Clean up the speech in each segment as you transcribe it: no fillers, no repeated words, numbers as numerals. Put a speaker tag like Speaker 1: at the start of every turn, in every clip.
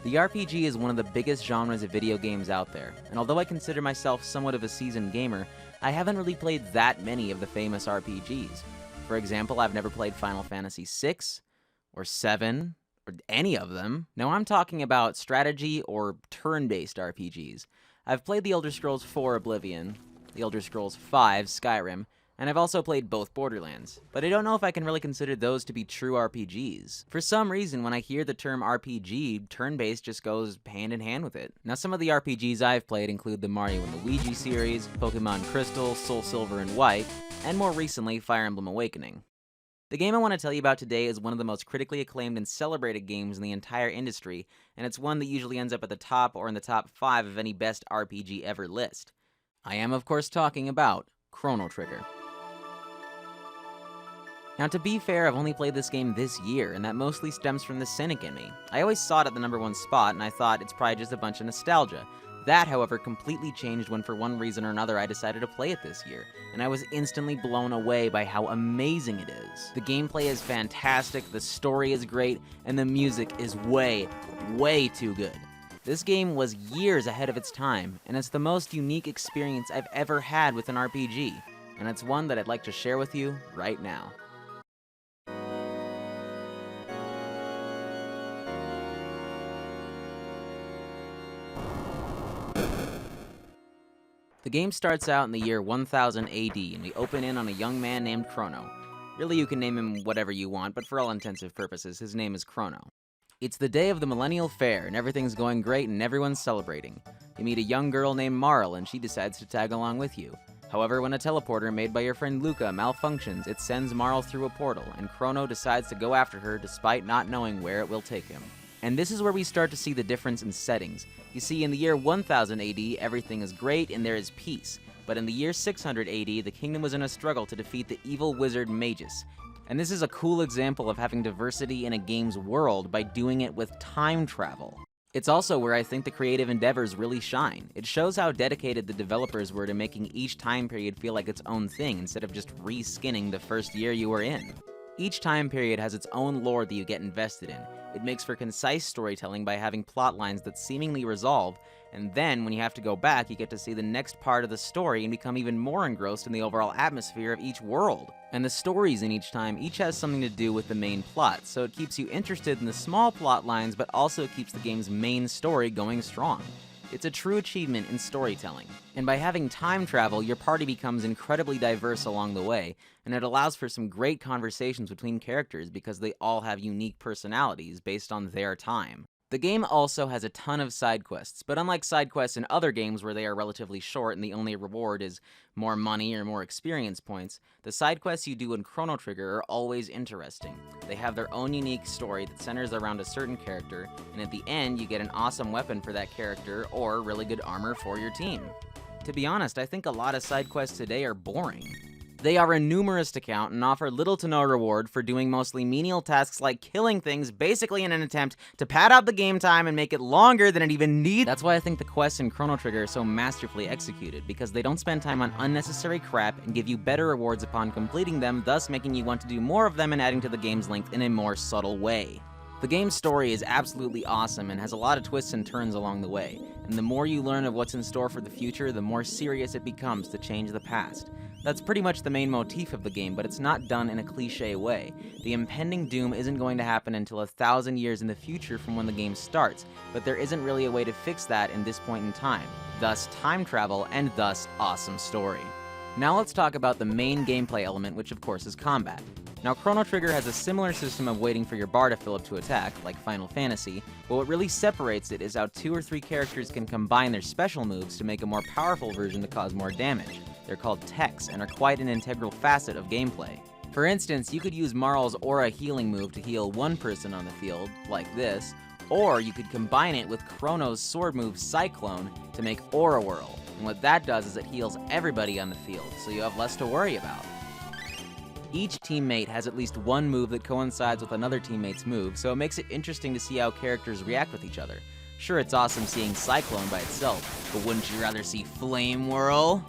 Speaker 1: The RPG is one of the biggest genres of video games out there, and although I consider myself somewhat of a seasoned gamer, I haven't really played that many of the famous RPGs. For example, I've never played Final Fantasy VI, or 7, or any of them. No, I'm talking about strategy or turn-based RPGs. I've played The Elder Scrolls IV Oblivion, The Elder Scrolls V Skyrim, and I've also played both Borderlands, but I don't know if I can really consider those to be true RPGs. For some reason, when I hear the term RPG, turn-based just goes hand in hand with it. Now, some of the RPGs I've played include the Mario and Luigi series, Pokemon Crystal, Soul Silver and White, and more recently, Fire Emblem Awakening. The game I want to tell you about today is one of the most critically acclaimed and celebrated games in the entire industry, and it's one that usually ends up at the top or in the top 5 of any best RPG ever list. I am, of course, talking about Chrono Trigger. Now, to be fair, I've only played this game this year, and that mostly stems from the cynic in me. I always saw it at the #1 spot, and I thought it's probably just a bunch of nostalgia. That, however, completely changed when for one reason or another I decided to play it this year, and I was instantly blown away by how amazing it is. The gameplay is fantastic, the story is great, and the music is way, way too good. This game was years ahead of its time, and it's the most unique experience I've ever had with an RPG, and it's one that I'd like to share with you right now. The game starts out in the year 1000 AD, and we open in on a young man named Chrono. Really, you can name him whatever you want, but for all intensive purposes, his name is Chrono. It's the day of the Millennial Fair, and everything's going great and everyone's celebrating. You meet a young girl named Marl, and she decides to tag along with you. However, when a teleporter made by your friend Luca malfunctions, it sends Marl through a portal, and Chrono decides to go after her despite not knowing where it will take him. And this is where we start to see the difference in settings. You see, in the year 1000 AD, everything is great and there is peace. But in the year 600 AD, the kingdom was in a struggle to defeat the evil wizard Magus. And this is a cool example of having diversity in a game's world by doing it with time travel. It's also where I think the creative endeavors really shine. It shows how dedicated the developers were to making each time period feel like its own thing instead of just reskinning the first year you were in. Each time period has its own lore that you get invested in. It makes for concise storytelling by having plot lines that seemingly resolve, and then when you have to go back, you get to see the next part of the story and become even more engrossed in the overall atmosphere of each world. And the stories in each time each has something to do with the main plot, so it keeps you interested in the small plot lines, but also keeps the game's main story going strong. It's a true achievement in storytelling. And by having time travel, your party becomes incredibly diverse along the way, and it allows for some great conversations between characters because they all have unique personalities based on their time. The game also has a ton of side quests, but unlike side quests in other games where they are relatively short and the only reward is more money or more experience points, the side quests you do in Chrono Trigger are always interesting. They have their own unique story that centers around a certain character, and at the end you get an awesome weapon for that character or really good armor for your team. To be honest, I think a lot of side quests today are boring. They are a numerous to count and offer little to no reward for doing mostly menial tasks like killing things, basically in an attempt to pad out the game time and make it longer than it even needs. That's why I think the quests in Chrono Trigger are so masterfully executed, because they don't spend time on unnecessary crap and give you better rewards upon completing them, thus making you want to do more of them and adding to the game's length in a more subtle way. The game's story is absolutely awesome and has a lot of twists and turns along the way, and the more you learn of what's in store for the future, the more serious it becomes to change the past. That's pretty much the main motif of the game, but it's not done in a cliché way. The impending doom isn't going to happen until 1,000 years in the future from when the game starts, but there isn't really a way to fix that in this point in time. Thus, time travel, and thus, awesome story. Now let's talk about the main gameplay element, which of course is combat. Now, Chrono Trigger has a similar system of waiting for your bar to fill up to attack, like Final Fantasy, but what really separates it is how 2 or 3 characters can combine their special moves to make a more powerful version to cause more damage. They're called techs, and are quite an integral facet of gameplay. For instance, you could use Marl's Aura healing move to heal one person on the field, like this, or you could combine it with Chrono's sword move Cyclone to make Aura Whirl, and what that does is it heals everybody on the field, so you have less to worry about. Each teammate has at least one move that coincides with another teammate's move, so it makes it interesting to see how characters react with each other. Sure, it's awesome seeing Cyclone by itself, but wouldn't you rather see Flame Whirl?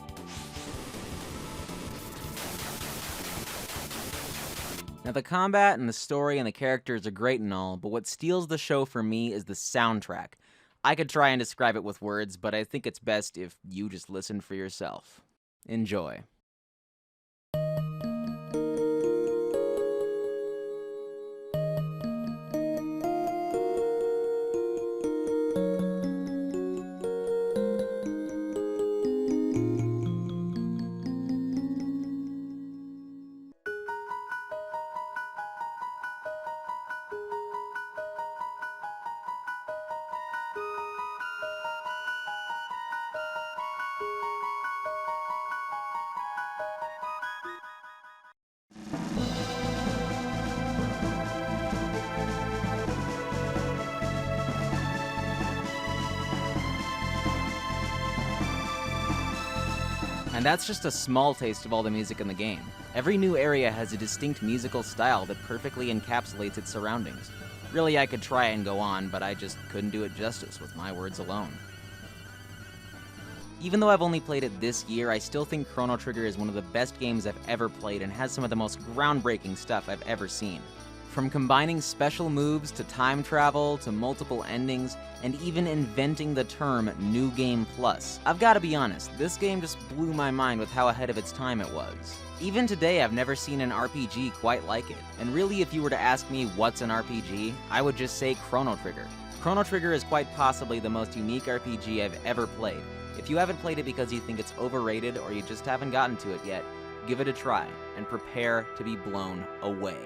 Speaker 1: Now, the combat and the story and the characters are great and all, but what steals the show for me is the soundtrack. I could try and describe it with words, but I think it's best if you just listen for yourself. Enjoy. And that's just a small taste of all the music in the game. Every new area has a distinct musical style that perfectly encapsulates its surroundings. Really, I could try and go on, but I just couldn't do it justice with my words alone. Even though I've only played it this year, I still think Chrono Trigger is one of the best games I've ever played and has some of the most groundbreaking stuff I've ever seen. From combining special moves to time travel to multiple endings, and even inventing the term New Game Plus. I've gotta be honest, this game just blew my mind with how ahead of its time it was. Even today, I've never seen an RPG quite like it. And really, if you were to ask me what's an RPG, I would just say Chrono Trigger. Chrono Trigger is quite possibly the most unique RPG I've ever played. If you haven't played it because you think it's overrated or you just haven't gotten to it yet, give it a try and prepare to be blown away.